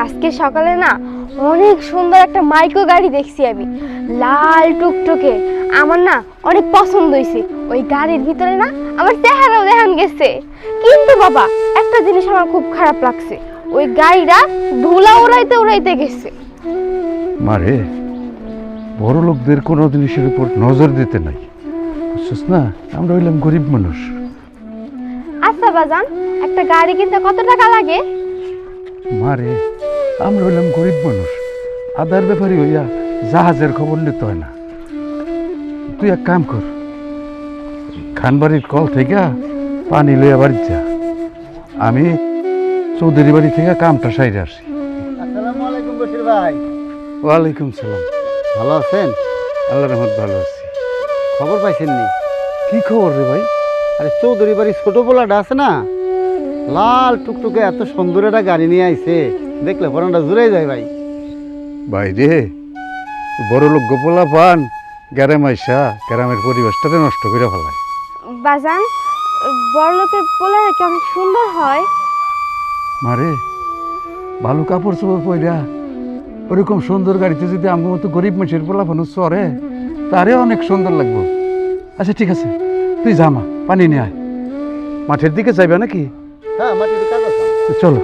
আজকে সকালে না অনেক সুন্দর একটা মাইক্রো গাড়ি দেখছি আমি, লাল টুকটুকে। আমার না অনেক পছন্দ হয়েছে। ওই গাড়ির ভিতরে না আমার চেহারাও দেখান গেছে। কিন্তু বাবা, একটা জিনিস আমার খুব খারাপ লাগছে, ওই গাড়িটা ধুলা উড়াইতে উড়াইতে গেছে। মারে, বড় লোকদের কোনো জিনিসের উপর নজর দিতে নাই, বুঝছিস না? আমরা হইলাম গরিব মানুষ। আচ্ছা বাজান, একটা গাড়ি কিনতে কত টাকা লাগে? মারে, আমরা হইলাম গরিব মানুষ, আদার ব্যাপারে হইয়া জাহাজের খবর নিতে হয় না। তুই এক কাম কর, খানবাড়ির কল থেকে পানি লইয়া বাড়ি যা, আমি চৌধুরী বাড়ি থেকে কামটা সাইরে আসি। আসসালামু আলাইকুম বশির ভাই। ওয়ালাইকুম সালাম। ভালো আছেন? আল্লাহ রহমত, ভালো আছি। খবর পাইছেন নি? কি খবর রে ভাই? আরে চৌধুরী বাড়ির ছোট পোলাটা আছে না, লাল টুকটুকে এত সুন্দর একটা গাড়ি নিয়ে আইছে, দেখলে পরানটা জুড়ে যায় ভাই। ভাই রে, বড় লোক গোপলা পান গ্যারাম আইসা গ্রামের পরিবেশটাতে নষ্ট করে ফেলায়। বাজান, বড়লোকের পোলারে কি অনেক সুন্দর হয়? মারে, ভালো কাপড় চোপড় পইরা ওরকম সুন্দর গাড়িতে যদি আমার মতো গরিব মানুষের পোলা মানুষ চড়ে, তারে অনেক সুন্দর লাগবে। আচ্ছা ঠিক আছে, তুই জামা পানি নিয়ে আয়। মাঠের দিকে যাইবা নাকি? হ্যাঁ, আমার একটু কাজ আছে। চলো।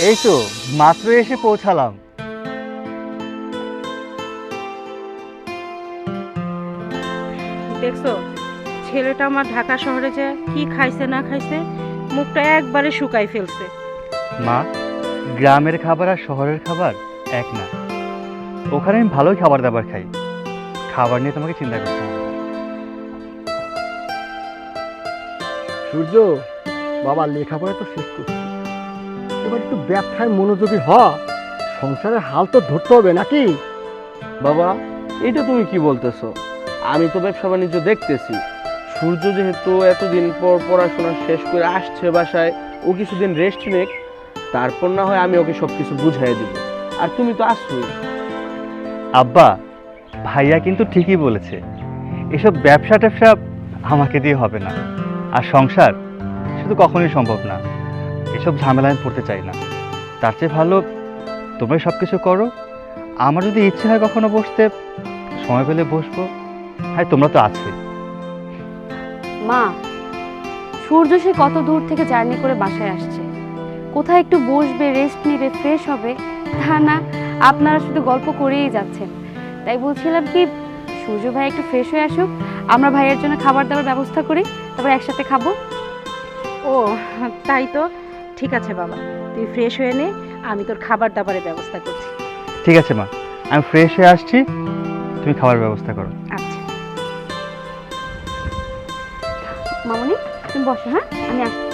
এই তো মাত্র এসে পৌঁছালাম। দেখছো ছেলেটা আমার ঢাকা শহরে যে কি খাইছে না খাইছে, মুখটা একবারে শুকাই ফেলছে। মা, গ্রামের খাবার আর শহরের খাবার এক না। ওখানে আমি ভালোই খাবার দাবার খাই, খাবার নিয়ে তোমাকে চিন্তা করতে হবে না। সূর্য, বাবা লেখাপড়া তো শেষ করছি, এবার একটু ব্যবসায় মনোযোগী হ, সংসারের হাল তো ধরতে হবে নাকি? বাবা, এটা তুমি কি বলতেছো? আমি তো ব্যবসা বাণিজ্য দেখতেছি। সূর্য যেহেতু এতদিন পর পড়াশোনা শেষ করে আসছে বাসায়, ও কিছুদিন রেস্ট নেক, তারপর না হয় আমি ওকে সবকিছু বুঝাই দিব। আর তুমি তো আসছোই। আব্বা, ভাইয়া কিন্তু ঠিকই বলেছে, এসব ব্যবসা ট্যাবসা আমাকে দিয়ে হবে না, আর সংসার শুধু কখনোই সম্ভব না। এসব ঝামেলায় আমি পড়তে চাই না। তার চেয়ে ভালো তোমরা সব কিছু করো, আমার যদি ইচ্ছে হয় কখনো বসতে, সময় পেলে বসবো। হ্যাঁ, তোমরা তো আছোই। মা, সূর্য সে কত দূর থেকে জার্নি করে বাসায় আসছে, কোথায় একটু বসবে, রেস্ট নেবে, ফ্রেশ হবে, তা না আপনারা শুধু গল্প করেই যাচ্ছেন। তাই বলছিলাম কি, সূর্য ভাই একটু ফ্রেশ হয়ে আসুক, আমরা ভাইয়ের জন্য খাবার দাবার ব্যবস্থা করি, তারপর একসাথে খাবো। ও তাই তো, ঠিক আছে বাবা, তুই ফ্রেশ হয়ে নে, আমি তোর খাবার দাবারের ব্যবস্থা করছি। ঠিক আছে মা, আমি ফ্রেশ হয়ে আসছি, তুমি খাবার ব্যবস্থা করো। আচ্ছা। মামনি, তুমি বসো, হ্যাঁ আমি আসছি।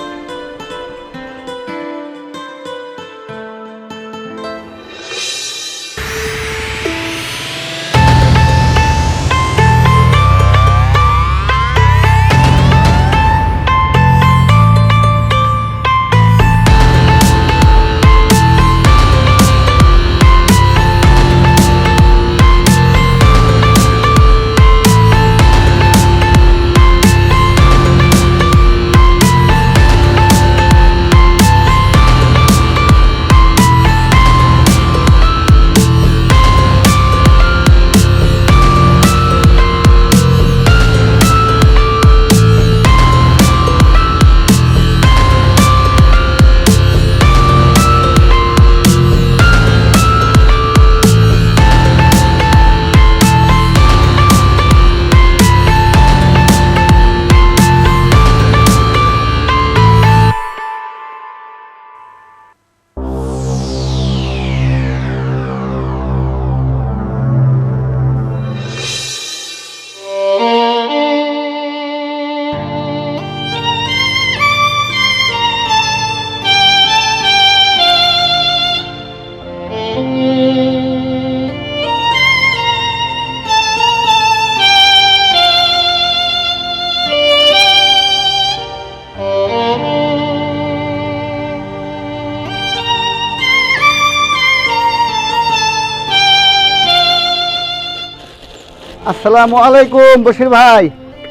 আসসালামু আলাইকুম বশির ভাই।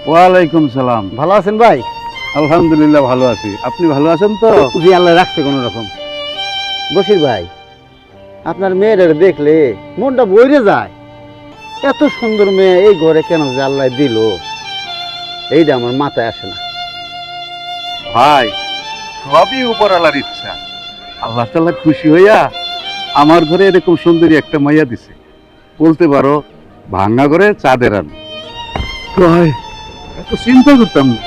ওয়ালাইকুম সালাম। ভালো আছেন ভাই? আলহামদুলিল্লাহ ভালো আছি, আপনি ভালো আছেন তো? জি, আল্লাহ রাখছে কোনো রকম। বশির ভাই, আপনার মেয়েদের দেখলে মনটা বইরে যায়। এত সুন্দর মেয়ে এই ঘরে কেন যে আল্লাহ দিল, এইটা আমার মাথায় আসে না। ভাই, সবই উপরওয়ালার ইচ্ছা। আল্লাহ তাআলা খুশি হইয়া আমার ঘরে এরকম সুন্দরী একটা মাইয়া দিছে। বলতে পারো ভাঙা ঘরে চাঁদের আলো। ভাই, এত চিন্তা করতাম না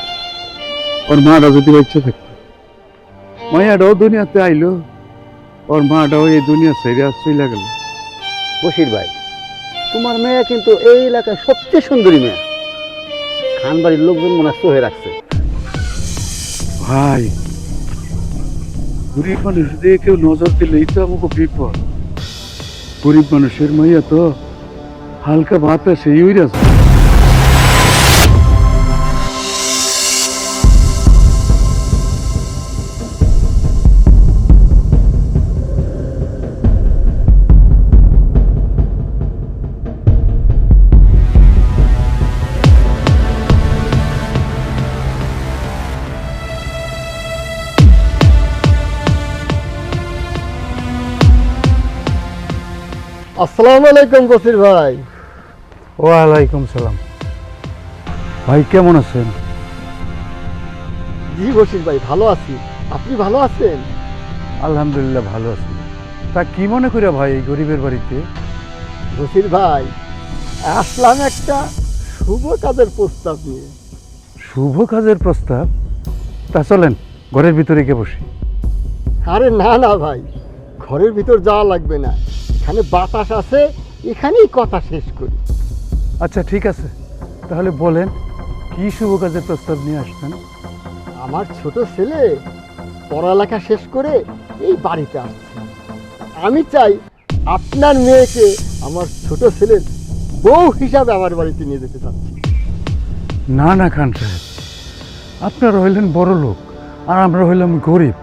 ওর মাটা যদি ইচ্ছা থাকতো। মাইয়াটাও দুনিয়াতে আইলো, ওর মাটাও এই দুনিয়া ছেড়ে চলে গেল। বশির ভাই, তোমার মেয়ে কিন্তু এই এলাকায় সবচেয়ে সুন্দরী মেয়ে। খানবাড়ির লোকজন মনে হয়ে রাখছে। ভাই, গরিব মানুষ দিয়ে কেউ নজর দিলেই তো আমাকে বিপদ। গরিব মানুষের মাইয়া তো হালকা বাতাসে উইরা যায়। আসসালামু আলাইকুম বশির ভাই। ওয়ালাইকুম সালাম। ভাই কেমন আছেন? জি বশির ভাই, ভালো আছি। আপনি ভালো আছেন? আলহামদুলিল্লাহ ভালো আছি। তা কি মনে করে ভাই এই গরিবের বাড়িতে? বশির ভাই, আসলাম একটা শুভ কাজের প্রস্তাব নিয়ে। শুভ কাজের প্রস্তাব? তা চলেন ঘরের ভিতরে গিয়ে বসি। আরে না না ভাই, ঘরের ভিতর যাওয়া লাগবে না। এখানে বাতাস আছে, এখানেই কথা শেষ করি। আচ্ছা ঠিক আছে, তাহলে বলেন কি শুভ কাজের প্রস্তাব নিয়ে আসছেন? আমার ছোট ছেলে পড়ালেখা শেষ করে এই বাড়িতে আসছে। আমি চাই আপনার মেয়েকে আমার ছোট ছেলের বউ হিসাবে আমার বাড়িতে নিয়ে যেতে চাচ্ছি। না না খান সাহেব, আপনারা হইলেন বড় লোক আর আমরা হইলাম গরিব,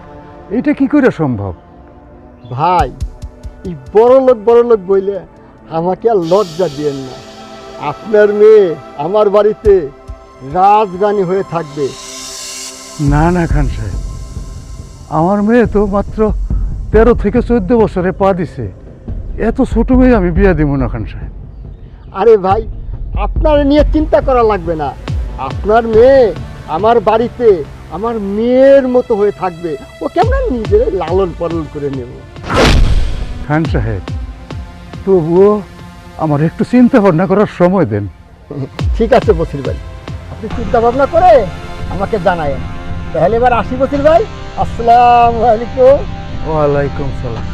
এটা কি করে সম্ভব? ভাই, এই বড় লোক বইলে আমাকে আর লজ্জা দিয়েন না। আপনার মেয়ে আমার বাড়িতে রাজরানী হয়ে থাকবে। না না খান সাহেব, আমার মেয়ে তো মাত্র 13 থেকে 14 বছরে পা দিছে। এত ছোট মেয়ে আমি বিয়া দিব না খান সাহেব। আরে ভাই, আপনার নিয়ে চিন্তা করা লাগবে না। আপনার মেয়ে আমার বাড়িতে আমার মেয়ের মতো হয়ে থাকবে। ও কেমন নিজের লালন পালন করে নেব। খান সাহেব, তবুও আমার একটু চিন্তা ভাবনা করার সময় দেন। ঠিক আছে বশির ভাই, আপনি চিন্তা ভাবনা করে আমাকে জানায়েন। তাহলে এবার আসি বশির ভাই। আসসালামু আলাইকুম। ওয়ালাইকুম সালাম।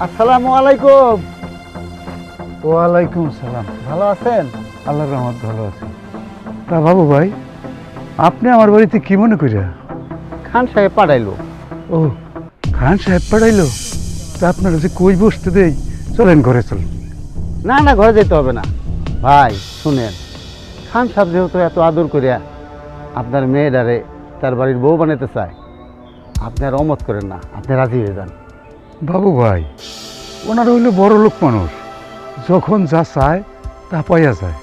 আসসালামু আলাইকুম। ওয়ালাইকুম সালাম। ভালো আছেন? আল্লাহর রহমত ভালো আছে। তা বাবু ভাই, আপনি আমার বাড়িতে কি মনে করিয়া? খান সাহেব পাঠাইলো। ও, খান সাহেব পাঠাইলো? তা আপনারা যে কই বসতে দেই, চলেন ঘরে চলেন। না না, ঘরে যেতে হবে না। ভাই শুনেন, খান সাহেব যেহেতু এত আদর করিয়া আপনার মেয়েটারে তার বাড়ির বউ বানাতে চায়, আপনি আর অমত করেন না, আপনি রাজি হয়ে যান। বাবু ভাই, ওনারা হইলো বড় লোক মানুষ, যখন যা চায় তা পাইয়া যায়।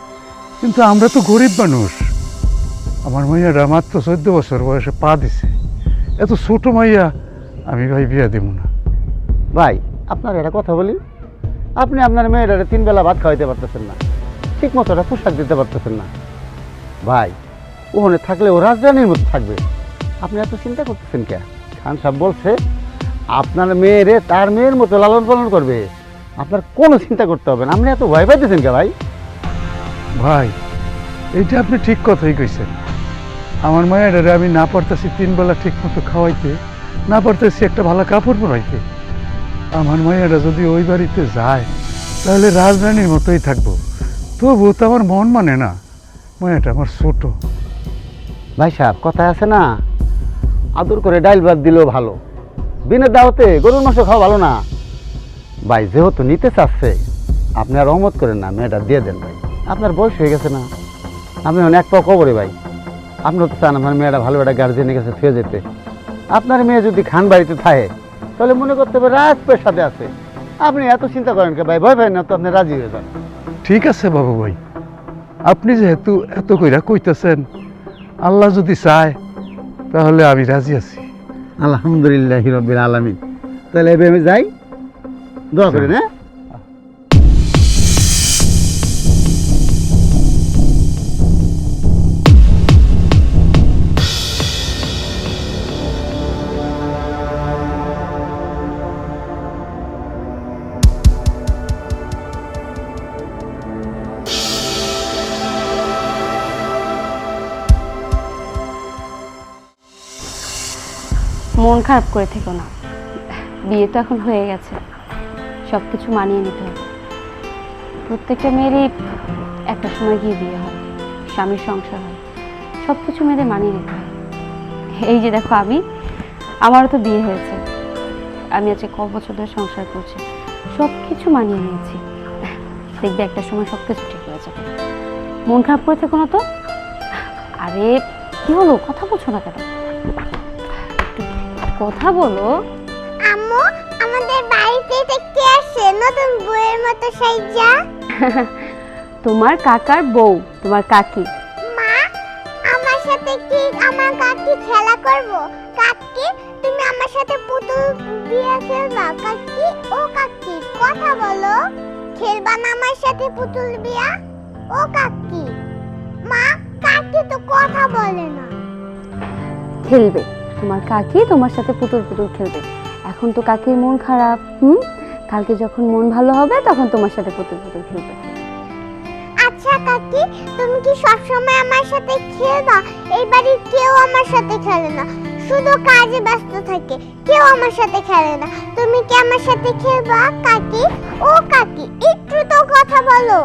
কিন্তু আমরা তো গরিব মানুষ। আমার মাইয়াটা মাত্র 14 বছর বয়সে পা দিছে। এত ছোট মাইয়া আমি ভাই বিয়া দিব না। ভাই, আপনার একটা কথা বলি, আপনি আপনার মেয়েটারে 3 বেলা ভাত খাওয়াইতে পারতেছেন না, ঠিক মতো একটা পোশাক দিতে পারতেছেন না। ভাই, ওখানে থাকলে ও রাজধানীর মতো থাকবে। আপনি এত চিন্তা করতেছেন কে? খান সাহেব বলছে আপনার মেয়েরে তার মেয়ের মতো লালন পালন করবে। আপনার কোনো চিন্তা করতে হবে না। আপনি এত ভয় পাইতেছেন কে ভাই? ভাই, এইটা আপনি ঠিক কথাই কইছেন। আমার মায়েরারে আমি না পারতেছি 3 বেলা ঠিক মতো খাওয়াইতে, না পারতেছি একটা ভালো কাপড় পরাইতে। আমার মায়েরা যদি ওই বাড়িতে যায় তাহলে রাজধানীর মতোই থাকবো। তবুও তো আমার মন মানে না, মায়াটা আমার ছোট। ভাই সাহেব, কথা আছে না, আদর করে ডাইল ভাত দিলেও ভালো। বিনা দাওয়াতে গরুর মাংস খাওয়া ভালো না ভাই। যেহেতু নিতে চাচ্ছে, আপনি আর রহমত করেন না, মেয়েটা দিয়ে দেন ভাই। আপনার বয়স হয়ে গেছে না, আপনি এক পাও কবরে ভাই। আপনি তো চান আপনার মেয়েটা ভালো একটা গার্জেনের কাছে ছুঁয়ে যেতে। আপনার মেয়ে যদি খান বাড়িতে থাকে তাহলে মনে করতে হবে রাজপ্রাসাদে আছে। আপনি এত চিন্তা করেন কে ভাই? ভয় পাই না তো, আপনি রাজি হয়ে যান। ঠিক আছে বাবু ভাই, আপনি যেহেতু এত কইরা কইতেছেন, আল্লাহ যদি চায় তাহলে আমি রাজি আছি। আলহামদুলিল্লাহ রাব্বিল আলামিন। তাহলে এবার আমি যাই, দোয়া করেন। হ্যাঁ, মন খারাপ করে থেকো না, বিয়ে তো এখন হয়ে গেছে, সব কিছু মানিয়ে নিতে হবে। প্রত্যেকটা মেয়েরই একটা সময় গিয়ে বিয়ে হয়, স্বামীর সংসার হয়, সব কিছু মেয়েদের মানিয়ে নিতে হয়। এই যে দেখো আমারও তো বিয়ে হয়েছে, আমি আজকে ক বছর ধরে সংসার করছি, সব কিছু মানিয়ে নিয়েছি। দেখবে একটা সময় সব কিছু ঠিক হয়ে যাবে। মন খারাপ করে থেকো না তো। আরে কি হলো, কথা বলছো না কেন? কথা বলো। আম্মু, আমাদের বাড়িতে কে আসে নতুন বউয়ের মতো সাইজা? তোমার কাকার বউ, তোমার কাকি। মা, আমার সাথে কি আমার কাকি খেলা করব? কাকি, তুমি আমার সাথে পুতুল বিয়া খেলবা? কাকি, ও কাকি, কথা বলো। খেলবা না আমার সাথে পুতুল বিয়া? ও কাকি। মা, কাকি তো কথা বলে না। খেলবে, তোমার কাকি তোমার সাথে পুতুল পুতুল খেলবে। এখন তো কাকির মন খারাপ, কালকে যখন মন ভালো হবে তখন তোমার সাথে পুতুল পুতুল খেলবে। আচ্ছা কাকি, তুমি কি সব সময় আমার সাথে খেলবা? এই বাড়ির কেউ আমার সাথে খেলে না, শুধু কাজে ব্যস্ত থাকে, কেউ আমার সাথে খেলে না। তুমি কি আমার সাথে খেলবা কাকি? ও কাকি, একটু তো কথা বলো।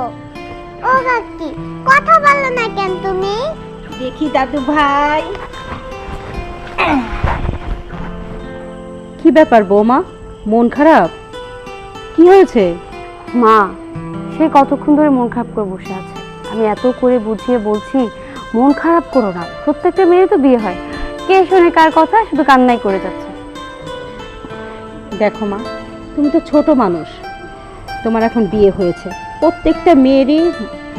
ও কাকি, কথা বলো না কেন তুমি? দেখি দাদু ভাই। কি ব্যাপার বৌমা, মন খারাপ? কি হয়েছে? মা, সে কতক্ষণ ধরে মন খারাপ করে বসে আছে। আমি এত করে বুঝিয়ে বলছি মন খারাপ করো না, প্রত্যেকটা মেয়ের তো বিয়ে হয়, কে শোনে কার কথা, শুধু কান্নাই করে যাচ্ছে। দেখো মা, তুমি তো ছোট মানুষ, তোমার এখন বিয়ে হয়েছে, প্রত্যেকটা মেয়েরই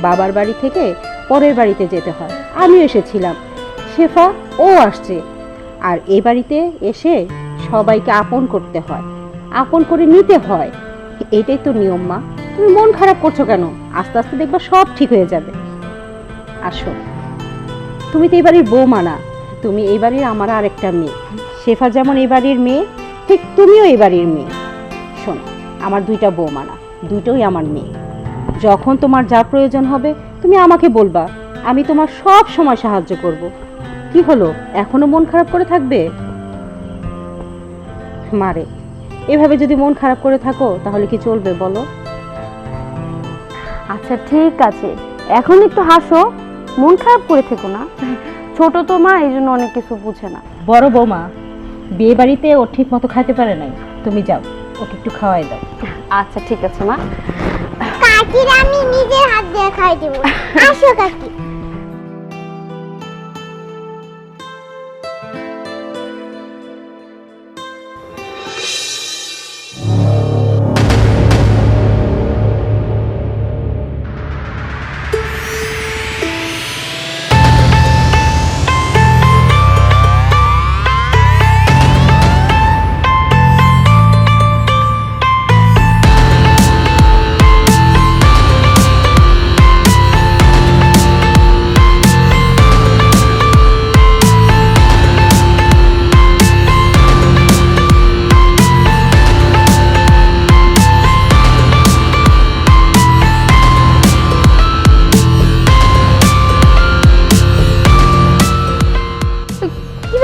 বাবার বাড়ি থেকে পরের বাড়িতে যেতে হয়। আমিও এসেছিলাম, শেফা ও আসছে, আর এই বাড়িতে এসে সবাইকে আপন করতে হয়, আপন করে নিতে হয়, এটাই তো নিয়ম। মা, তুমি মন খারাপ করছো কেন? আস্তে আস্তে দেখবা সব ঠিক হয়ে যাবে। আসো, তুমি তো এই বাড়ির বৌমা না, তুমি এই বাড়ির আমার আরেকটা মেয়ে। শেফা যেমন এই বাড়ির মেয়ে, ঠিক তুমিও এই বাড়ির মেয়ে। শোনো, আমার দুইটা বৌমা না, দুটোই আমার মেয়ে। যখন তোমার যা প্রয়োজন হবে তুমি আমাকে বলবা, আমি তোমার সব সময় সাহায্য করব। কি হলো, এখনো মন খারাপ করে থাকবে? মারে, এভাবে যদি মন খারাপ করে থাকো তাহলে কি চলবে বলো? আচ্ছা ঠিক আছে, এখন একটু হাসো, মন খারাপ করে থেকো না। ছোট তো মা, এই জন্য অনেক কিছু বুঝে না। বড় বৌমা বিয়ে বাড়িতে ও ঠিক মতো খাইতে পারে নাই, তুমি যাও ওকে একটু খাওয়াই দাও। আচ্ছা ঠিক আছে মা। কাকির আমি নিজের হাত দিয়ে খাই দেব। আসো কাকি।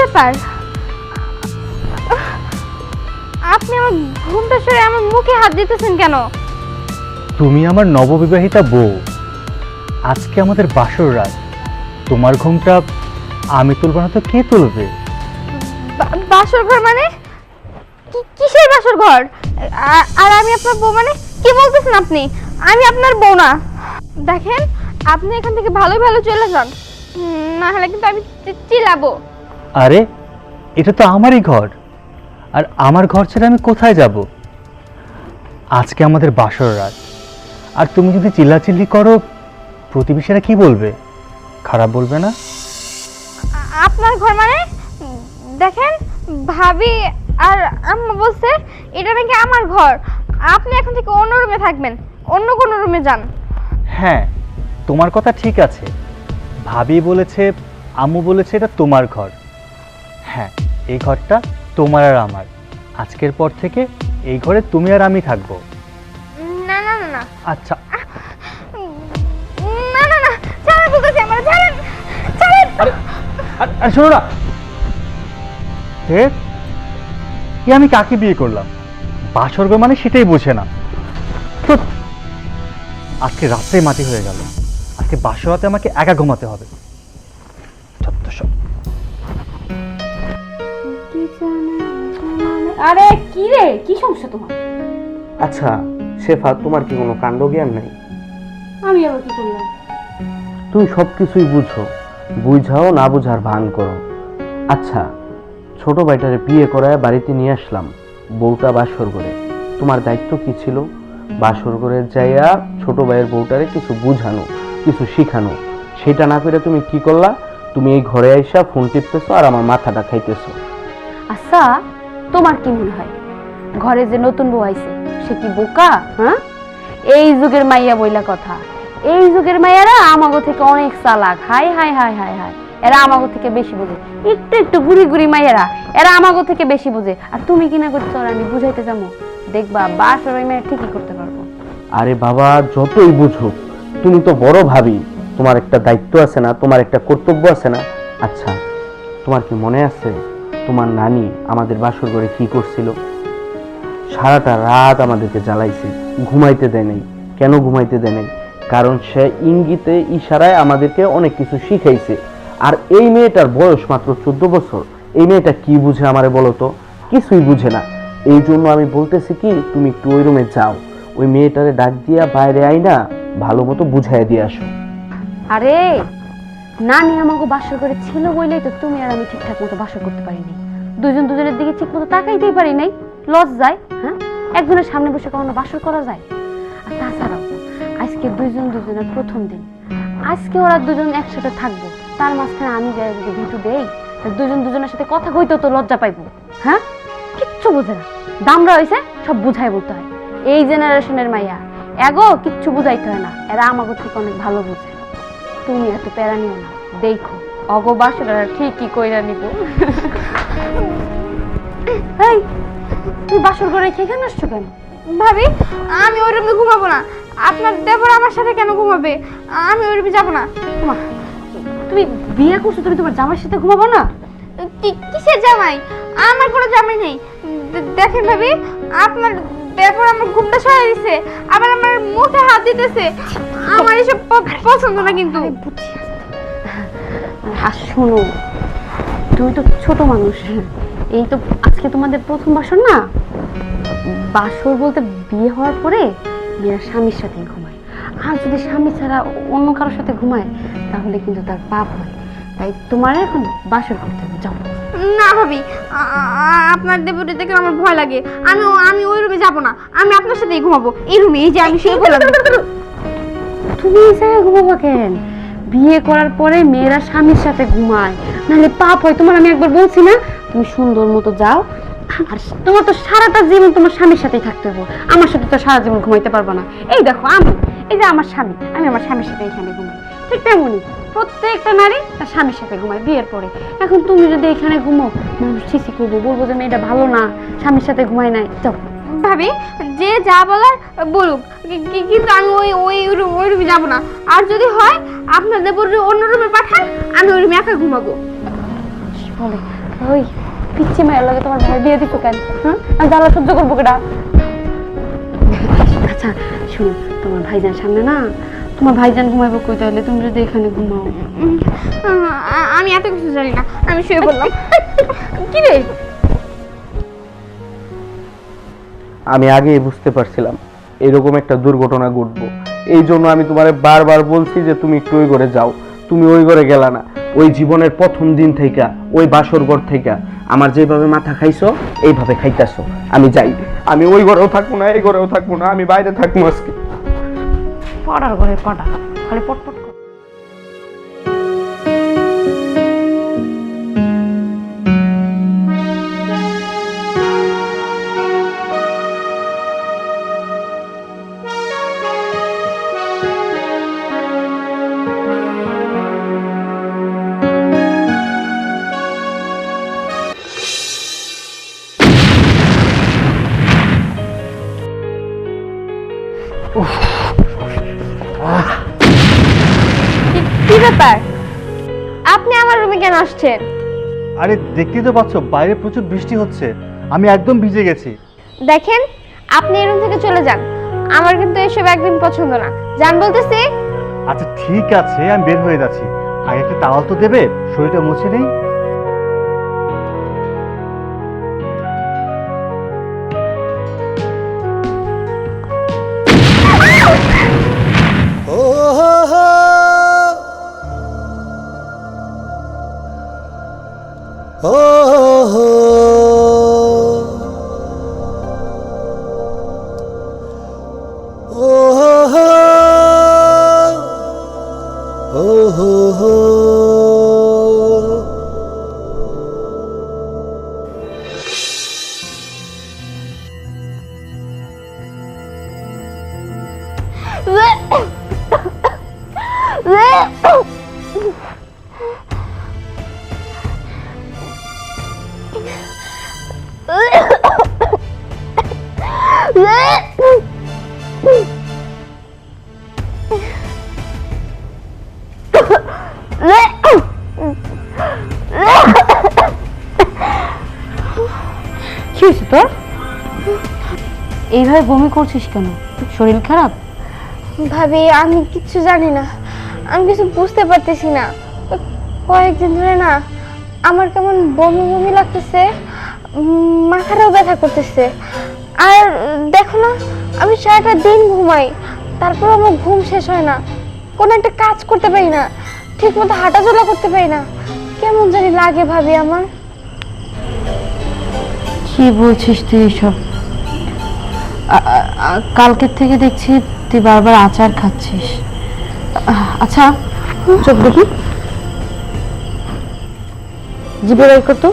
ব্যাপার, আপনি আমার ঘুমটা সরে আমার মুখে হাত দিতেছেন কেন? তুমি আমার নববিবাহিতা বউ, আজকে আমাদের বাসর রাত, তোমার ঘুমটা আমি তুলব না তো কে তুলবে? বাসর ঘর মানে কিসের বাসর ঘর? আর আমি আপনার বউ মানে কি বলতেছেন আপনি? আমি আপনার বউ না। দেখেন, আপনি এখান থেকে ভালো ভালো চলে যান, না হলে কিন্তু আমি চিল্লাবো। আরে এটা তো আমারই ঘর, আর আমার ঘর ছেড়ে আমি কোথায় যাব? আজকে আমাদের বাসর রাত, আর তুমি যদি চিল্লাচিল্লি করো প্রতিবেশীরা কি বলবে? খারাপ বলবে না? আপনার ঘর মানে? দেখেন, ভাবি আর আম্মা বলছে এটা নাকি আমার ঘর। আপনি এখন থেকে অন্য রুমে থাকবেন, অন্য কোনো রুমে যান। হ্যাঁ, তোমার কথা ঠিক আছে। ভাবি বলেছে, আম্মু বলেছে এটা তোমার ঘর। হ্যাঁ, এই ঘরটা তোমার আর আমার। আজকের পর থেকে এই ঘরে তুমি আর আমি থাকবো। না না না না। আচ্ছা, না না না, ছাড়েন বলতেছি, আমার ছাড়েন, ছাড়েন। আরে শোনো না, আমি কাকে বিয়ে করলাম? বাসর ঘর মানে সেটাই বোঝে না। আজকে রাত্রে মাটি হয়ে গেল, আজকে বাসর রাতে আমাকে একা ঘুমাতে হবে। আরে কি রে, কি সমস্যা তোমার? আচ্ছা শেফা, তোমার কি কোনো কাণ্ড জ্ঞান নাই? আমি আবার কি করলাম? তুমি সব কিছুই বুঝো, বুঝাও না বুঝার ভান করো। আচ্ছা, ছোট ভাইটারে বিয়ে করায় বাড়িতে নিয়ে আসলাম, বউটা বাসর করে। তোমার দায়িত্ব কি ছিল? বাসর করে যাইয়া ছোট ভাইয়ের বউটারে কিছু বুঝানো, কিছু শিখানো। সেটা না করে তুমি কি করলা? তুমি এই ঘরে আইসা ফোন টিপতেছো আর আমার মাথাটা খাইতেছো। আচ্ছা, তোমার কি মনে হয় ঘরে যে নতুন বউ আইছে সে কি বোকা? হ্যাঁ, এই যুগের মাইয়া বইলা কথা। এই যুগের মাইয়ারা আমাগো থেকে অনেক চালাক। High high high high high, এরা আমাগো থেকে বেশি বোঝে। একটু একটু গুড়ি গুড়ি মাইয়ারা, এরা আমাগো থেকে বেশি বোঝে। আর তুমি কিনা করছো আর আমি বুঝাইতে যাবো? দেখবা বাসর ওই মেয়ে ঠিকই করতে পারবো। আরে বাবা, যতই বুঝো, তুমি তো বড় ভাবি, তোমার একটা দায়িত্ব আছে না? তোমার একটা কর্তব্য আছে না? আচ্ছা, তোমার কি মনে আছে তোমার নানি আমাদের বাসর ঘরে কি করছিল? সারাটা রাত আমাদেরকে জ্বালাইছে, ঘুমাইতে দেয় নাই। কেন ঘুমাইতে দেয় নাই? কারণ সে ইঙ্গিতে ইশারায় আমাদেরকে অনেক কিছু শিখাইছে। আর এই মেয়েটার বয়স মাত্র 14 বছর। এই মেয়েটা কি বুঝে আমারে বলো তো? কিছুই বুঝে না। এই জন্য আমি বলতেছি কি, তুমি একটু ওই রুমে যাও, ওই মেয়েটারে ডাক দিয়া বাইরে আইনা ভালো মতো বুঝাই দিয়ে আসো। আরে নানি আমাকে বাসর করে ছিল বলেই তো তুমি আর আমি ঠিকঠাক মতো বাসর করতে পারিনি। দুজন দুজনের দিকে ঠিক মতো তাকাইতেই পারি নাই, লজ্জায়। হ্যাঁ, একজনের সামনে বসে কখনো বাসর করা যায়? আর তাছাড়াও আজকে দুজন দুজনের প্রথম দিন, আজকে ওরা দুজন একসাথে থাকবো, তার মাঝখানে আমি যাই যদি ভিটু দেই, দুজন দুজনের সাথে কথা কইতেও তো লজ্জা পাইবো। হ্যাঁ, কিচ্ছু বোঝে না, দামরা হয়েছে, সব বুঝাই বলতে হয়। এই জেনারেশনের মাইয়া এগো কিচ্ছু বুঝাইতে হয় না, এরা আমাগো থেকে অনেক ভালো বুঝে। তুমি এত প্যারা নিও না, দেখো অগো বাসরা ঠিকই কইরা নিব। এই, তুই বাসর ঘরে রেখে এখানে আসছো কেন? ভাবি, আমি ওই রুমে ঘুমাবো না। আপনার দেবর আমার সাথে কেন ঘুমাবে? আমি ওই রুমে যাবো না। মা, তুমি বিয়ে করছো, তুমি তোমার জামাইয়ের সাথে ঘুমাবো না? কিসের জামাই? আমার কোনো জামাই নেই। দেখেন ভাবি, আপনার দেবর আমার ঘুমটা সরাই দিছে, আবার আমার মুখে হাত দিতেছে। আমার এসব পছন্দ না কিন্তু। আর শোনো, তুমি তো ছোট মানুষ, এই তো আজকে তোমাদের প্রথম বাসর না। বাসর বলতে বিয়ে হওয়ার পরে মেয়েরা স্বামীর সাথে ঘুমায়, আর যদি স্বামী ছাড়া অন্য কারোর সাথে ঘুমায় তাহলে কিন্তু তার পাপ হয়। তাই তোমার এখন বাসর করতে হবে, যাও। না ভাবি, আপনার দেবরটি দেখে আমার ভয় লাগে। আমি ওই রুমে যাবো না, আমি আপনার সাথেই ঘুমাবো। এই রুমে, এই যে আমি শুয়ে পড়লাম। তুমি এই জায়গায় ঘুমাবো কেন? বিয়ে করার পরে মেয়েরা স্বামীর সাথে ঘুমায়, নাহলে পাপ হয়। তোমার আমি একবার বলছি না, তুমি সুন্দর মতো যাও। আর তোমার তো সারাটা জীবন তোমার স্বামীর সাথেই থাকতে হবে, আমার সাথে তো সারা জীবন ঘুমাইতে পারবো না। এই দেখো আমি, এই যে আমার স্বামী, আমি আমার স্বামীর সাথে এখানে ঘুমাই। ঠিক তেমনই প্রত্যেকটা নারী তার স্বামীর সাথে ঘুমায় বিয়ের পরে। এখন তুমি যদি এখানে ঘুমো, মানুষ ঠিকই করবো, বলবো যে মেয়েটা ভালো না, স্বামীর সাথে ঘুমায় নাই। যাও ভাবি, যে যা বলার বলুক, কিন্তু আমি ওই রুমে যাবো না। আর যদি হয় আপনার দেবর অন্য রুমে পাঠান, আমি ওই রুমে একা ঘুমাবো। বলে ওই পিচ্ছি মায়ের লাগে তোমার ভাই বিয়ে দিত কেন? হ্যাঁ, আমি জ্বালা সহ্য করবো কেটা? আচ্ছা শুনো, তোমার ভাইজান সামনে না, তোমার ভাইজান ঘুমাইবো কই? তাহলে তুমি যদি এখানে ঘুমাও। আমি এত কিছু জানি না, আমি শুয়ে পড়লাম। কি রে? আমি আগেই বুঝতে পারছিলাম এরকম একটা দুর্ঘটনা ঘটবো, এই জন্য আমি তোমারে বারবার বলছি যে তুমি একটু ওই ঘরে যাও। তুমি ওই ঘরে গেলা না। ওই জীবনের প্রথম দিন থেকে, ওই বাসর ঘর থেকে আমার যেভাবে মাথা খাইছো এইভাবে খাইতাছো। আমি যাই, আমি ওই ঘরেও থাকবো না, এই ঘরেও থাকবো না, আমি বাইরে থাকবো আজকে। পড়ার ঘরে পড়া, খালি পটপট কর। কি ব্যাপার? আপনি আমার রুমে কেন আসছেন? আরে দেখতেই তো পাচ্ছ বাইরে প্রচুর বৃষ্টি হচ্ছে, আমি একদম ভিজে গেছি। দেখেন, আপনি এই রুম থেকে চলে যান। আমার কিন্তু এসব একদম পছন্দ না। যান বলতেছি। আচ্ছা ঠিক আছে, আমি বের হয়ে যাচ্ছি। আগে একটা তাওয়াল তো দেবে, শরীরটা মুছে নেই। কি হয়েছে তোর? এইভাবে বমি করছিস কেন? শরীর খারাপ? ভাবি, আমি কিচ্ছু জানি না, আমি কিছু বুঝতে পারতেছি না। কয়েকদিন ধরে না আমার কেমন বমি বমি লাগতেছে, মাথাটাও ব্যথা করতেছে। আর দেখো না, আমি সারাটা দিন ঘুমাই, তারপর আমার ঘুম শেষ হয় না। কোনো একটা কাজ করতে পারি না, ঠিক মতো হাঁটাচলা করতে পারি না, কেমন জানি লাগে ভাবি আমার। কি বলছিস তুই এসব? কালকের থেকে দেখছি তুই বারবার আচার খাচ্ছিস। আচ্ছা চোখ দেখি, জিভে বের করতো।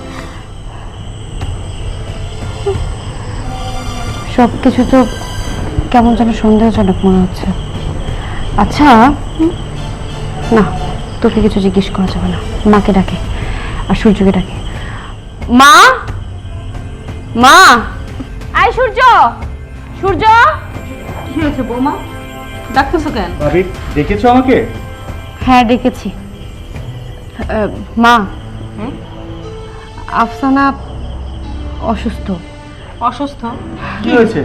সব কিছু তো কেমন যেন সন্দেহজনক মনে হচ্ছে। আচ্ছা না, তোকে কিছু জিজ্ঞেস করা যাবে না। মাকে ডাকে আর সূর্যকে ডাকে। মা, মা! আয় সূর্য, সূর্য! কি হয়েছে বৌমা, ডাকতেছো কেন? ভাবি দেখেছো আমাকে? হ্যাঁ ডেকেছি। মা, আফসানা অসুস্থ। অসুস্থ? কি হয়েছে?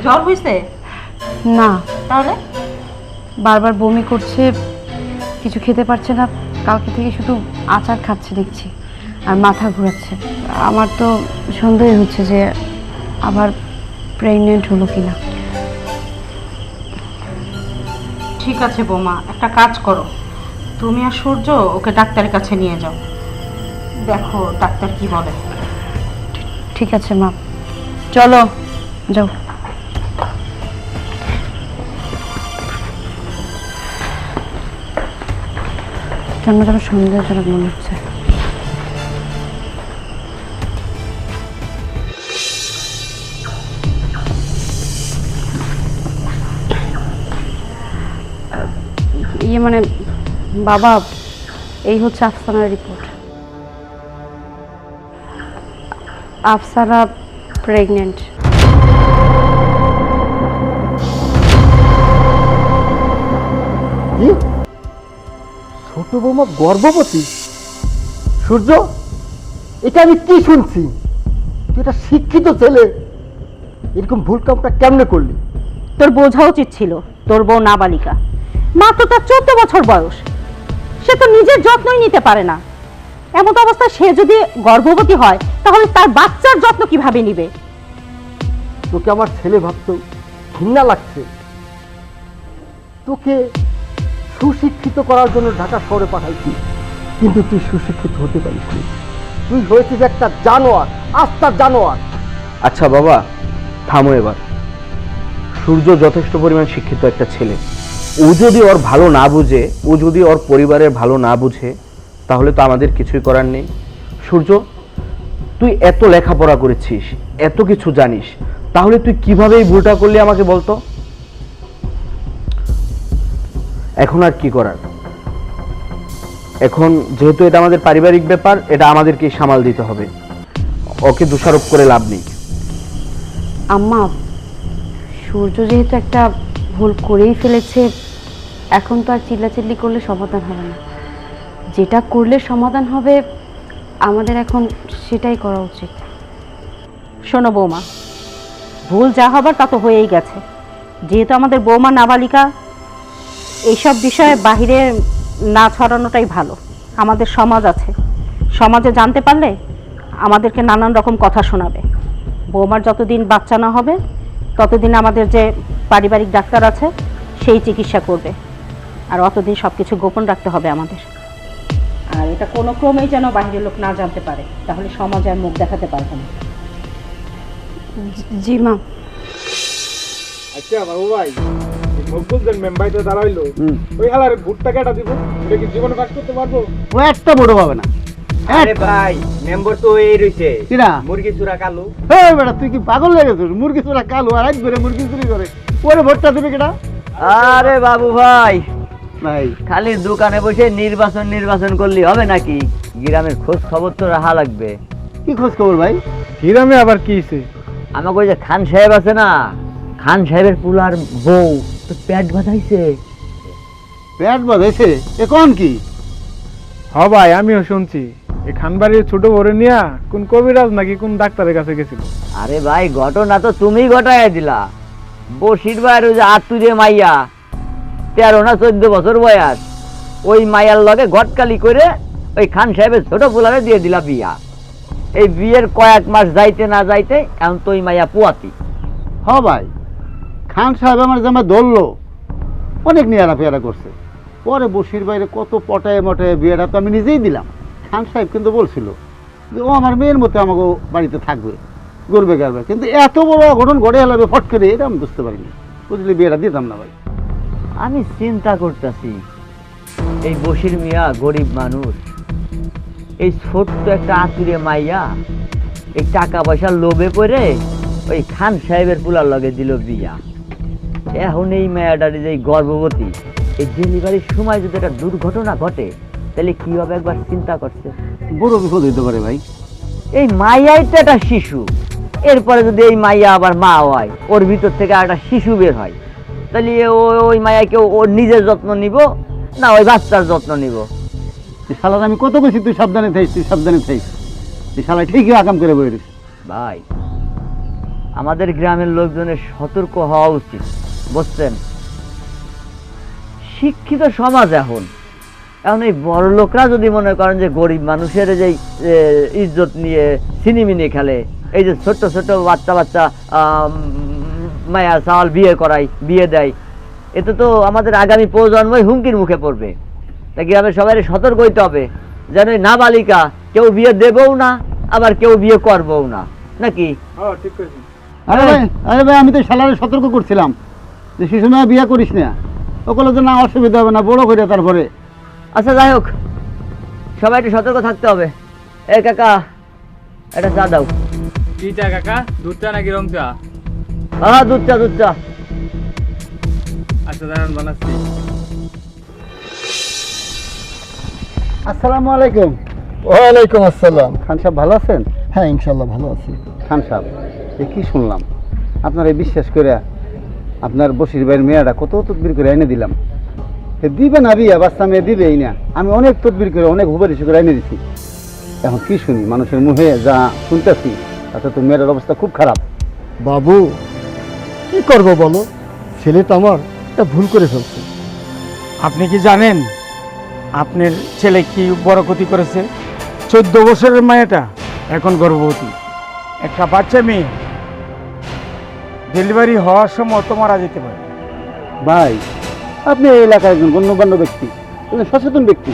জ্বর হয়েছে? না, তাহলে? বারবার বমি করছে, কিছু খেতে পারছে না, কালকে থেকে শুধু আচার খাচ্ছে দেখছি, আর মাথা ঘোরাচ্ছে। আমার তো সন্দেহ হচ্ছে যে আবার প্রেগনেন্ট হলো কিনা। ঠিক আছে বৌমা, একটা কাজ করো, তুমি আর সূর্য ওকে ডাক্তারের কাছে নিয়ে যাও, দেখো ডাক্তার কি বলে। ঠিক আছে মা, চলো যাও। কেমন যেন সন্দেহজনক মনে হচ্ছে। ইয়ে মানে বাবা, এই হচ্ছে আফসানার রিপোর্ট। আফসানা প্রেগনেন্ট। ছোট বৌমা গর্ভবতী? সূর্য, এটা আমি কি শুনছি? তুই একটা শিক্ষিত ছেলে, এরকম ভুল কামটা কেমনে করলি? তোর বোঝা উচিত ছিল, তোর বউ নাবালিকা, মাত্র তার 14 বছর বয়স, সে তো নিজের যত্নই নিতে পারে না। এমন অবস্থায় সে যদি গর্ভবতী হয় তাহলে তার বাচ্চার যত্ন কিভাবে নিবে? তোকে আমার ছেলে ভাবতেও ঘৃণা লাগছে। তোকে সুশিক্ষিত করার জন্য ঢাকা শহরে পাঠাইছি, কিন্তু তুই সুশিক্ষিত হতে পারিস নি। তুই হয়েছিস একটা জানোয়ার, আস্তার জানোয়ার। আচ্ছা বাবা, থামো এবার। সূর্য যথেষ্ট পরিমাণ শিক্ষিত একটা ছেলে। ও যদি ওর ভালো না বুঝে, ও যদি ওর পরিবারের ভালো না বুঝে, তাহলে তো আমাদের কিছুই করার নেই। সূর্য, তুই এত লেখাপড়া করেছিস, এত কিছু জানিস, তাহলে তুই কিভাবে এই ভুলটা করলি আমাকে বলতো? এখন আর কি করার? এখন যেহেতু এটা আমাদের পারিবারিক ব্যাপার, এটা আমাদেরকেই সামাল দিতে হবে। ওকে দোষারোপ করে লাভ নেই। আম্মা, সূর্য যেহেতু একটা ভুল করেই ফেলেছে, এখন তো আর চিল্লাচিল্লি করলে সমাধান হবে না। যেটা করলে সমাধান হবে আমাদের এখন সেটাই করা উচিত। শোনো বৌমা, ভুল যা হবার তা তো হয়েই গেছে। যেহেতু আমাদের বৌমা নাবালিকা, এইসব বিষয়ে বাহিরে না ছড়ানোটাই ভালো। আমাদের সমাজ আছে, সমাজে জানতে পারলে আমাদেরকে নানান রকম কথা শোনাবে। বৌমার যতদিন বাচ্চা না হবে ততদিন আমাদের যে পারিবারিক ডাক্তার আছে সেই চিকিৎসা করবে, আর অতদিন সব কিছু গোপন রাখতে হবে আমাদের। আর এটা কোনো ক্রমেই যেন বাইরের লোক না জানতে পারে, তাহলে সমাজে আর মুখ দেখাতে পারবে না। জি মা। আচ্ছা বাবু ভাই, মকবুল যে মেম্বাইতে দাঁড়াইলো, ওই হালার ভুট্টা কেটা দিব, এটা কি জীবনে কাজ করতে পারবো? ও একটা বড় পাবে না। আরে ভাই, মেম্বার তো এই রইছে, কিরা মুরগি চুরা কালু। এই বেটা, তুই কি পাগল হয়ে গেছিস? মুরগি চোরা কালো আর আজ করে মুরগি চুরি করে ওরে ভোটটা দিবি কেটা? আরে বাবু ভাই, ভাই খালি দোকানে বসে নির্বাচন করলে হবে নাকি? গ্রামের খোঁজ খবর তো রাখা লাগবে। কি খোঁজ খবর ভাই? হিরামে আবার কি হইছে? আমাকে ওই যে খান সাহেব আছে না, খান সাহেবের পুলার বউ তো পেট বাঁধাইছে। পেট বাঁধাইছে? এ কোন কি? হ ভাই, আমিও শুনছি এই খানবাড়ির ছোট বড় নিয়া কোন কবিরাজ নাকি কোন ডাক্তারের কাছে গেছিল। আরে ভাই, ঘটনা তো তুমি ঘটাইয়া দিলা। বসির ভাইয়ের ওই যে আত্মীয় মাইয়া, 13 না 14 বছর বয়স, ওই মাইয়ার লগে ঘটকালি করে ওই খান সাহেবের ছোট পুলারে দিয়ে দিলা বিয়া। এই বিয়ের কয়েক মাস যাইতে না যাইতে এখন তো ওই মাইয়া পুয়াতি। হ ভাই, খান সাহেব আমার জামা ধরলো, অনেক নিয়ারা পেয়ারা করছে। পরে বসির বাইরে কত পটায় মটায় বিয়েটা তো আমি নিজেই দিলাম। খান সাহেব কিন্তু বলছিল যে ও আমার মেয়ের মতো আমাকে বাড়িতে থাকবে, গড়বে গাড়বে, কিন্তু এত বড় অঘটন ঘটে হেলাবে ফট করে, এটা আমি বুঝতে পারিনি। বুঝলি, বিয়েটা দিতাম না ভাই। আমি চিন্তা করতেছি, এই বসির মিয়া গরিব মানুষ, এই ছোট্ট একটা আতুরে মাইয়া এই টাকা পয়সার লোভে পড়ে ওই খান সাহেবের পুলার লগে দিল বিয়া। এখন এই মেয়েটার যে গর্ভবতী, এই ডেলিভারির সময় যদি একটা দুর্ঘটনা ঘটে তাহলে কি হবে একবার চিন্তা করছে? বড় বিপদ হইতে পারে ভাই। এই মাইয়াই তো একটা শিশু, এরপরে যদি এই মাইয়া আবার মা হয়, ওর ভিতর থেকে একটা শিশু বের হয়, তাহলে ওই মাইয়াকে ওর নিজের যত্ন নিব না ওই বাচ্চার যত্ন নিব? শালার আমি কত বেশি তুই সাবধানে থাইস, তুই সাবধানে থাইস, এই শালা ঠিকই আকাম করে বই রইছে। ভাই, আমাদের গ্রামের লোকজনের সতর্ক হওয়া উচিত, বুঝছেন? শিক্ষিত সমাজ এখন এই বড় লোকরা যদি মনে করেন যে গরিব মানুষের যে ইজ্জত নিয়ে সিনেমিনি খেলে, এই যে ছোট্ট ছোট্ট বাচ্চা মায়া চাল বিয়ে করায়, বিয়ে দেয়, এতে তো আমাদের আগামী প্রজন্মই হুমকির মুখে পড়বে। তাই গ্রামের সবাই সতর্ক হইতে হবে, যেন এই নাবালিকা কেউ বিয়ে দেবও না, আবার কেউ বিয়ে করবও না, নাকি? হ্যাঁ, ঠিক কইছিস। আরে ভাই, আমি তো শালারে সতর্ক করছিলাম যে সে সময় বিয়ে করিস না, ওগুলো তো না অসুবিধা হবে না, বড় করে তারপরে। আচ্ছা যাই হোক, সবাই একটু সতর্ক থাকতে হবে। এ কাকা, এটা চা দাও। কি চা কাকা? দুধ চা নাকি রং চা? হ্যাঁ, দুধ চা, দুধ চা। আচ্ছা দাঁড়ান, বানাচ্ছি। আসসালামু আলাইকুম। ওয়ালাইকুম আসসালাম। খান সাহেব ভালো আছেন? হ্যাঁ, ইনশাল্লাহ ভালো আছি। খান সাহেব, এ কি শুনলাম, আপনারা বিশ্বাস করে আপনার বসির ভাইয়ের মেয়েটা কত তদবির করে এনে দিলাম, দিবে না বিয়া, বাচ্চা মেয়ে দিবেই না। আমি অনেক তদবির করে অনেক হুবারিশ করে এনে দিছি। এখন কি শুনি, মানুষের মুখে যা শুনতেছি তাতে তো মেয়েটার অবস্থা খুব খারাপ। বাবু, কি করবো বলো, ছেলে তো আমার একটা ভুল করে ফেলছে। আপনি কি জানেন আপনার ছেলে কি বড় ক্ষতি করেছে? 14 বছরের মেয়েটা এখন গর্ভবতী, একটা বাচ্চা মেয়ে ডেলিভারি হওয়ার সময় তো মারা যেতে পারে। ভাই, আপনি এই এলাকার একজন গণ্যমান্য ব্যক্তি, একজন সচেতন ব্যক্তি।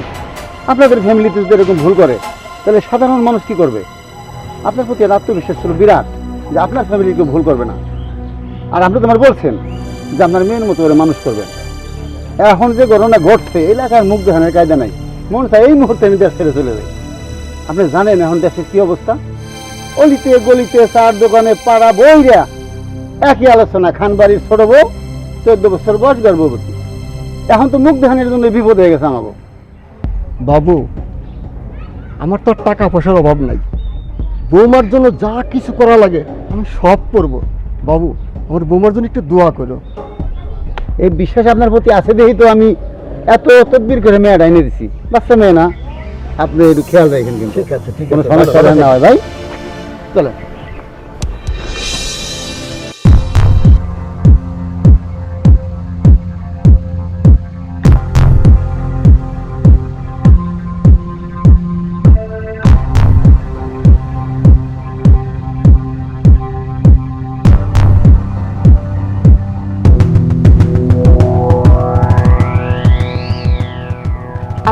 আপনাদের ফ্যামিলিতে যদি এরকম ভুল করে তাহলে সাধারণ মানুষ কি করবে? আপনার প্রতি আত্মবিশ্বাস ছিল বিরাট যে আপনার ফ্যামিলি কেউ ভুল করবে না। আর আপনি তোমার বলছেন যে আপনার মেয়ের মতো করে মানুষ করবেন। এখন যে ঘটনা ঘটছে, এলাকার মুখ দেখানোর কায়দা নাই, মন চায় এই মুহূর্তে আমি দেশ ছেড়ে চলে যাই। আপনি জানেন এখন দেশের কি অবস্থা? অলিতে গলিতে, চার দোকানে, পাড়া বইরা একই আলোচনা, খানবাড়ির ছোট বউ 14 বছর বয়স গর্ভবতী। এখন তো মুখ দেখানোর জন্য বিপদ হয়ে গেছে আমাকে। বাবু, আমার তো আর টাকা পয়সার অভাব নাই। বৌমার জন্য যা কিছু করা লাগে আমি সব করব। বাবু, আমার বৌমার জন্য একটু দোয়া করো। এই বিশ্বাস আপনার প্রতি আছে দেখি তো আমি এত তদবির করে মেয়েটা এনে দিছি। বাচ্চা মেয়ে না, আপনি একটু খেয়াল রাখেন কিন্তু। ঠিক আছে, ঠিক কোনো আছে। সমস্যা যেন না হয় ভাই। চলে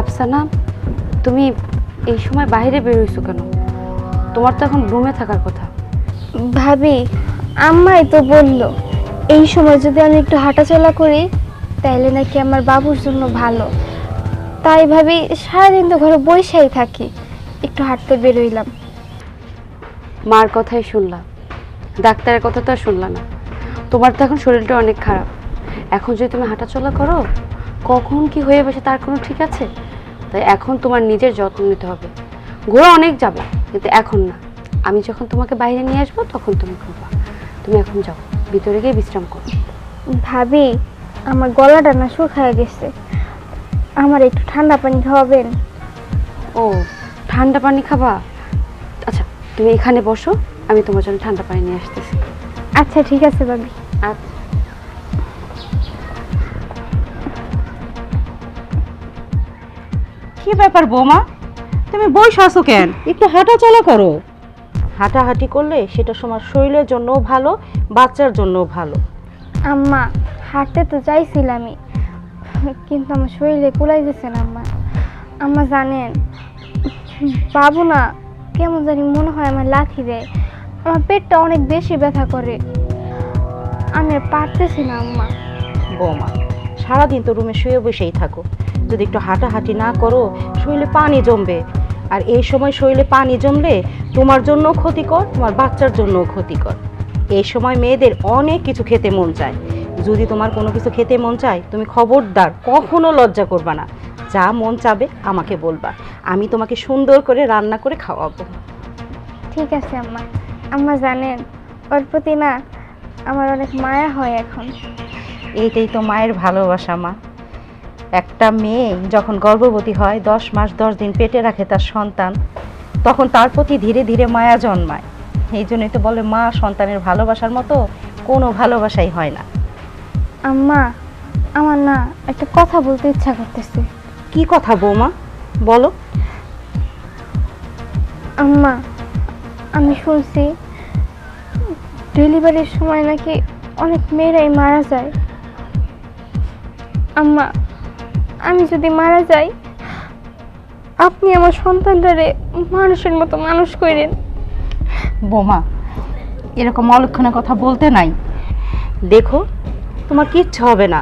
আফসানা, তুমি এই সময় বাইরে বের হইছো কেন? তোমার তো এখন রুমে থাকার কথা। ভাবি, আম্মাই তো বললো এই সময় যদি আমি একটু হাঁটাচলা করি তাইলে নাকি আমার বাবুর জন্য ভালো। তাই ভাবি সারাদিন তো ঘরে বসেই থাকি, একটু হাঁটতে বেরোইলাম। মার কথাই শুনলাম, ডাক্তারের কথা তো আর শুনলা না। তোমার তো এখন শরীরটা অনেক খারাপ। এখন যদি তুমি হাঁটাচলা করো, কখন কি হয়ে বসে তার কোনো ঠিক আছে? তাই এখন তোমার নিজের যত্ন নিতে হবে। ঘোরা অনেক যাবে, কিন্তু এখন না। আমি যখন তোমাকে বাইরে নিয়ে আসবো তখন তুমি ঘুরবা। তুমি এখন যাও, ভিতরে গিয়ে বিশ্রাম করো। ভাবি, আমার গলাটা না শুকায় গেছে, আমার একটু ঠান্ডা পানি খাওয়াবেন? ও, ঠান্ডা পানি খাবা? আচ্ছা, তুমি এখানে বসো, আমি তোমার জন্য ঠান্ডা পানি নিয়ে আসতেছি। আচ্ছা ঠিক আছে ভাবি। আচ্ছা। কি ব্যাপার বৌমা, তুমি বসে আছো কেন? একটু হাঁটাচলা করো। হাঁটাহাঁটি করলে সেটা তোমার শরীরের জন্যও ভালো, বাচ্চার জন্যও ভালো। আম্মা, হাঁটতে তো চাইছিলামই, কিন্তু আমার শরীরে কুলাইতেছে না আম্মা। আম্মা জানেন, বাবু না কেমন জানি মনে হয় আমার লাথি দেয়, আমার পেটটা অনেক বেশি ব্যথা করে, আমি আর পারতেছি না আম্মা। বৌমা, সারাদিন তো রুমে শুয়ে বসেই থাকো, যদি একটু হাঁটাহাঁটি না করো শরীরে পানি জমবে। আর এই সময় শরীরে পানি জমলে তোমার জন্যও ক্ষতিকর, তোমার বাচ্চার জন্যও ক্ষতিকর। এই সময় মেয়েদের অনেক কিছু খেতে মন চায়। যদি তোমার কোনো কিছু খেতে মন চায়, তুমি খবরদার কখনো লজ্জা করবা না, যা মন চাবে আমাকে বলবা, আমি তোমাকে সুন্দর করে রান্না করে খাওয়াবো। ঠিক আছে আম্মা। আম্মা জানেন, ওর প্রতি না আমার অনেক মায়া হয় এখন। এইটাই তো মায়ের ভালোবাসা মা। একটা মেয়ে যখন গর্ভবতী হয়, 10 মাস 10 দিন পেটে রাখে তার সন্তান, তখন তার প্রতি ধীরে ধীরে মায়া জন্মায়। এই জন্যই তো বলে মা সন্তানের ভালোবাসার মতো কোনো ভালোবাসাই হয় না। আম্মা, আমার না একটা কথা বলতে ইচ্ছা করতেছে। কি কথা বৌমা, বলো। আম্মা, আমি শুনছি ডেলিভারির সময় নাকি অনেক মেয়েরাই মারা যায়। আম্মা, আমি যদি মারা যাই, আপনি আমার সন্তানটারে মানুষের মতো মানুষ করেন। বৌমা, এরকম অলক্ষণের কথা বলতে নাই। দেখো, তোমার কিচ্ছু হবে না,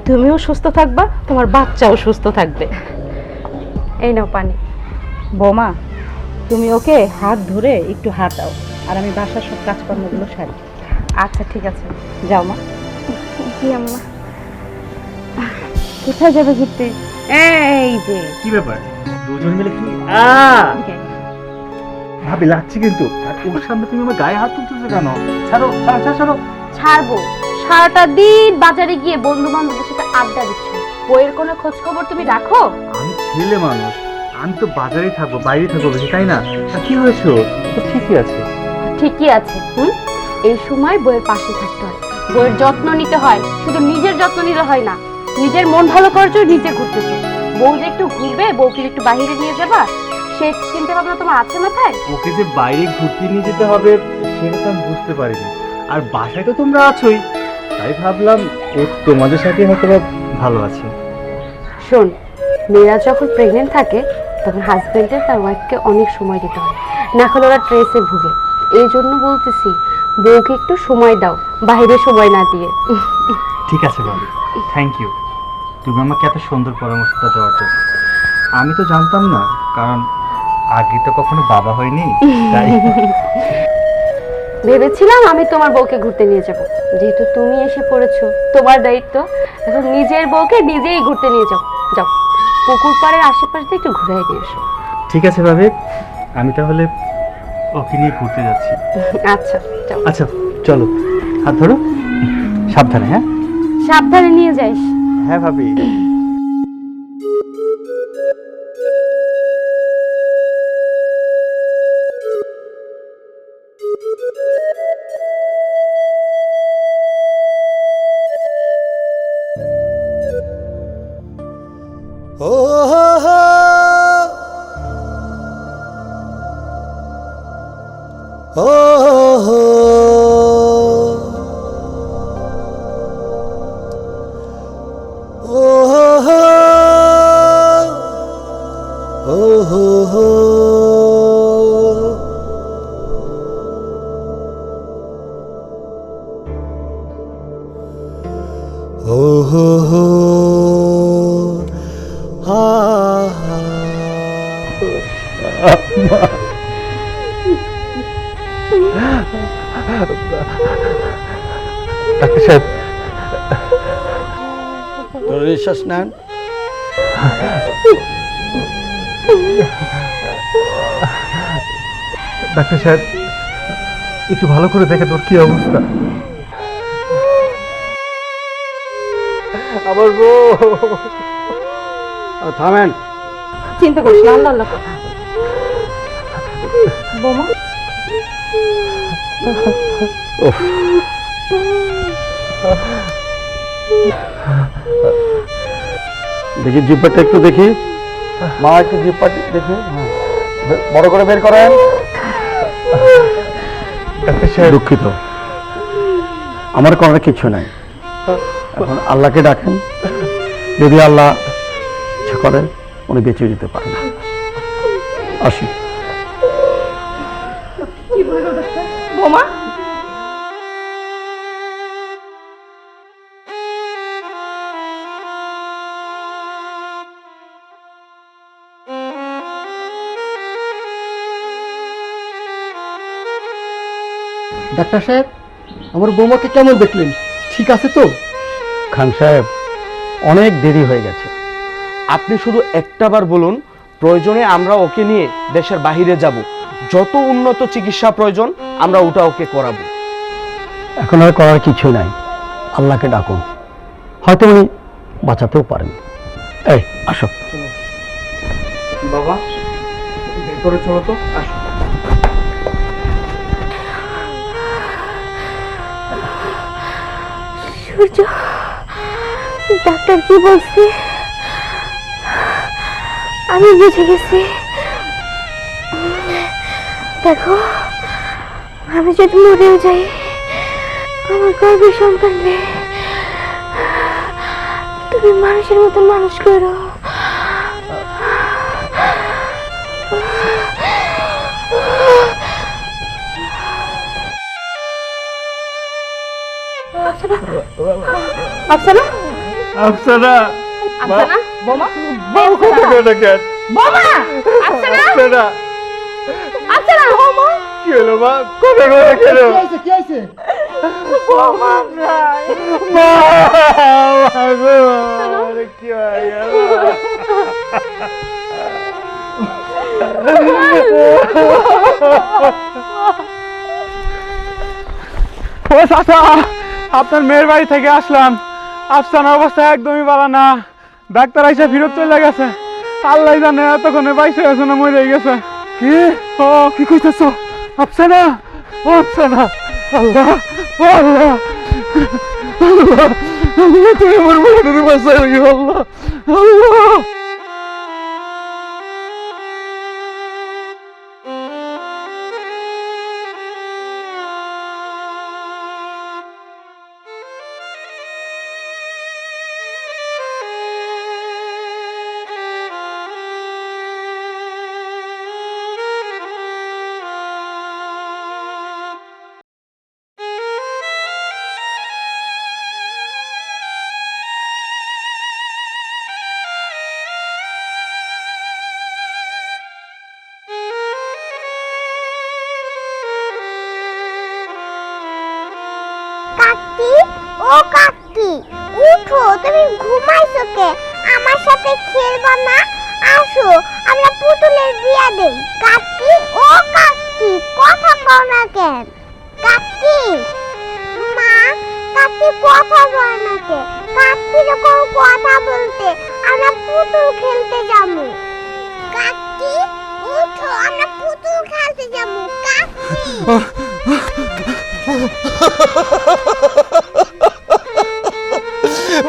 তুমিও সুস্থ থাকবা, তোমার বাচ্চাও সুস্থ থাকবে। এই নাও পানি। বৌমা, তুমি ওকে হাত ধরে একটু হাঁটাও, আর আমি বাসার সব কাজকর্মগুলো সারি। আচ্ছা ঠিক আছে, যাও মা। জি আম্মা। কোথায় যাবে ঘুরতে? এই যে কি ব্যাপার, দুজন মিলে কি ভাবি লাগছে কিন্তু। আর ওর সামনে তুমি আমার গায়ে হাত তুলতেছো কেন? ছাড়ো ছাড়ো ছাড়ো ছাড়ো। ছাড়বো? সারাটা দিন বাজারে গিয়ে বন্ধু বান্ধবের সাথে আড্ডা দিচ্ছ, বইয়ের কোনো খোঁজ খবর তুমি রাখো? আমি ছেলে মানুষ, আমি তো বাজারেই থাকবো, বাইরে থাকবো বেশি, তাই না? আর কি হয়েছে? তো ঠিকই আছে। ঠিকই আছে। এই সময় বইয়ের পাশে থাকতে হয়, বইয়ের যত্ন নিতে হয়। শুধু নিজের যত্ন নিলে হয় না, নিজের মন ভালো করার জন্য নিজে ঘুরতেছে। বউ যে একটু ঘুরবে, বউকে একটু বাইরে নিয়ে যাবা, সে চিন্তা ভাবনা তোমার আছে মাথায়? ওকে যে বাইরে ঘুরতে নিয়ে যেতে হবে সেটা তো আমি বুঝতে পারিনি। আর বাসায় তো তোমরা আছোই, তাই ভাবলাম ও তোমাদের সাথে হয়তো ভালো আছে। শোন, মেয়েরা যখন প্রেগনেন্ট থাকে তখন হাজবেন্ডের তার ওয়াইফকে অনেক সময় দিতে হয়, না হলে ওরা ট্রেসে ভুগে। এই জন্য বলতেছি বউকে একটু সময় দাও, বাইরে সময় না দিয়ে। ঠিক আছে বাবু, থ্যাংক ইউ তুমি আমাকে এত সুন্দর পরামর্শটা দেওয়ার জন্য। আমি তো জানতাম না, কারণ আগে তো কখনো বাবা হয়নি, তাই ভেবেছিলাম আমি তোমার বউকে ঘুরতে নিয়ে যাব। যেহেতু তুমি এসে পড়েছো, তোমার দায়িত্ব এখন নিজের বউকে নিজেই ঘুরতে নিয়ে যাও। যাও, পুকুর পাড়ের আশেপাশে দিয়ে একটু ঘুরে নিয়ে এসো। ঠিক আছে ভাবি, আমি তাহলে ওকে নিয়ে ঘুরতে যাচ্ছি। আচ্ছা যাও। আচ্ছা চলো, হাত ধরো, সাবধানে। হ্যাঁ সাবধানে নিয়ে যাইস। হ্যাঁ ভাবি। ডাক্তার সাহেব, নিঃশ্বাস নেন। ডাক্তার সাহেব একটু ভালো করে দেখেন ওর কি অবস্থা। আমার বউ। থামেন, চিন্তা করিস না, আল্লাহ আল্লাহ কর। বোমা, দেখি জিব্বাটা একটু দেখি। মা একটু জিব্বাটা দেখি, বড় করে বের করেন। দুঃখিত, আমার করার কিছু নাই। এখন আল্লাহকে ডাকেন, যদি আল্লাহ ইচ্ছা করেন উনি বেঁচে দিতে পারেন। আসি। বোমা, ডাক্তার সাহেব, আমার বৌমাকে কেমন দেখলেন? ঠিক আছে তো? খান সাহেব, অনেক দেরি হয়ে গেছে। আপনি শুধু একটাবার বলুন, প্রয়োজনে আমরা ওকে নিয়ে দেশের বাহিরে যাব। যত উন্নত চিকিৎসা প্রয়োজন আমরা ওটা ওকে করাবো। এখন আর করার কিছু নাই, আল্লাহকে ডাকুন, হয়তো উনি বাঁচাতেও পারেন। এই আসো। বাবা ভেতরে চলো তো, আসো। সূর্য, ডাক্তার কি বলছে? আমি বুঝে গেছি। দেখো, আমি যদি মরেও যাই, আমার গর্ভের সন্তানকে তুমি মানুষের মতন মানুষ করো। আফসানা, আফসানা, আফসানা, বোমা, বউ কথা কয় না কেন? বোমা, আফসানা, আফসানা, আফসানা, বোমা, কি হলো মা? কথা কয় না কেন? কি হয়েছে? বোমা নাই, মা, গো, আরে কি হয়ে গেল? ও চাচা, আপনার মেয়ের বাড়ি থেকে আসলাম। আফসানার অবস্থা একদমই ভালো না। ডাক্তার আইসা ফিরত চলে গেছে। আল্লাহ জানে এতক্ষণে বাইসে গেছে না মরে গেছে। কি? ও কি কইতেছ? আফসানা, ও আফসানা, আল্লাহ, ও আল্লাহ, আল্লাহ, আল্লাহ, তুমি আমার বোনের বাঁচাই, আল্লাহ, আল্লাহ। কাকি উঠো, তুমি ঘুমাইছো কে? আমার সাথে খেলবা না? আসো আমরা পুতুলের বিয়া দেই। কাকি ও কাকি, কথা কও না কেন? কাকি মা, কাকি কথা বলে না কে? কাকি যখন কথা বলতে আমরা পুতুল খেলতে যাবো। কাকি উঠো, আমরা পুতুল খেলতে যাবো। কাকি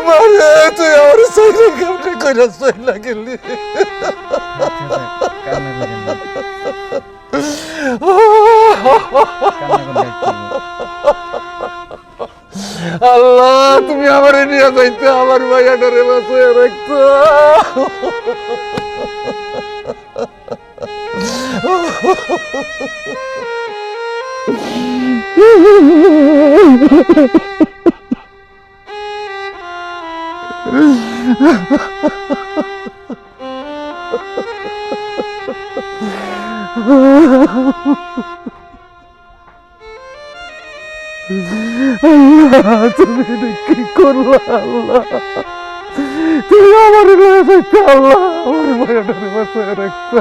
মারে তুই আমার সাইকেল কেমনে করে চইলা গেলি আল্লাহ, তুমি আমার নিয়ে যাইতে আমার ভাইয়াটারে বাঁচিয়ে রাখতো। আল্লাহ, তুমি এটা কি করলা? আল্লাহ, তুমি আমার নিয়ে যাইতে আল্লাহ আমার ভাইয়াটারে বাঁচিয়ে রাখতো।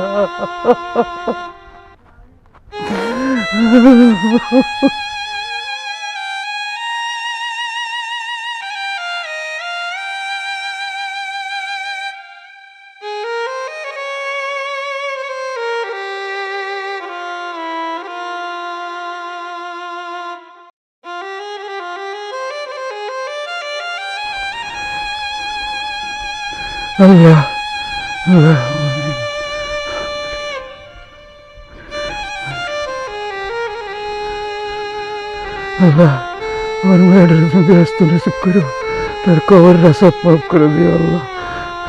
আল্লাহ, আল্লাহ, আল্লাহ, আমার মেয়েটার তুমি ব্যস্ত নসিব করো, তার কবর রাসাত মাফ করে দিও আল্লাহ।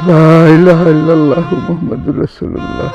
লা ইলাহা ইল্লাল্লাহু মুহাম্মাদুর রাসূলুল্লাহ।